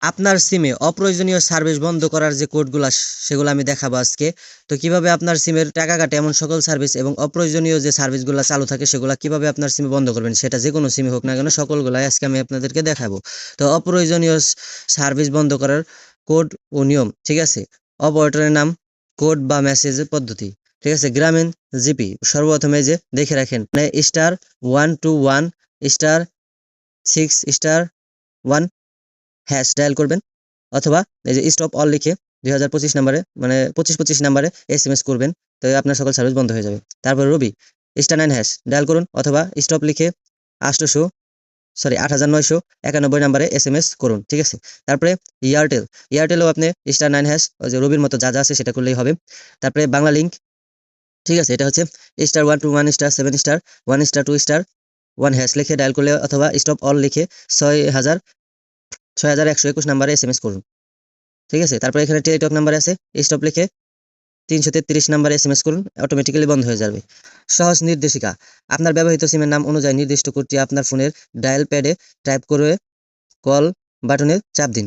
আপনার সিমে অপ্রয়োজনীয় সার্ভিস বন্ধ করার যে কোডগুলা সেগুলো আমি দেখাবো আজকে। তো কিভাবে আপনার সিমের টাকা কাটে এমন সকল সার্ভিস এবং অপ্রয়োজনীয় যে সার্ভিসগুলো চালু থাকে সেগুলো কিভাবে আপনার সিমে বন্ধ করবেন, সেটা যে কোনো সিমে হোক না কেন সকলগুলাই আজকে আমি আপনাদেরকে দেখাবো। তো অপ্রয়োজনীয় সার্ভিস বন্ধ করার কোড ও নিয়ম, ঠিক আছে। অপারেটরের নাম, কোড বা মেসেজের পদ্ধতি, ঠিক আছে। গ্রামীণ জিপি সর্বপ্রথমে যে দেখে রাখেন, মানে *121 *6*1 হ্যাশ ডায়াল করবেন, অথবা এই যে স্টপ অল লিখে 2025 নাম্বারে, মানে 2525 নাম্বারে SMS করবেন। তো আপনার সকল সার্ভিস বন্ধ হয়ে যাবে। তারপর রবি *9 হ্যাশ ডায়াল করুন, অথবা স্টপ লিখে 8991 নাম্বারে SMS করুন, ঠিক আছে। তারপরে এয়ারটেলও আপনি *9 হ্যাশ, ওই যে রবির মতো যা যা আছে সেটা করলেই হবে। তারপরে বাংলা লিঙ্ক, ঠিক আছে, এটা হচ্ছে *121 *7*1 হ্যাশ লিখে ডায়াল করলে, অথবা স্টপ অল লিখে 6121 নাম্বারে SMS করুন, ঠিক আছে। তারপরে এখানে টেলিটক নাম্বার আছে, স্টপ লিখে 333 নাম্বারে SMS করুন, অটোমেটিক্যালি বন্ধ হয়ে যাবে। সহজ নির্দেশিকা, আপনার ব্যবহৃত সিমের নাম অনুযায়ী নির্দিষ্ট কোডটি আপনার ফোনের ডায়াল প্যাডে টাইপ করে কল বাটনে চাপ দিন।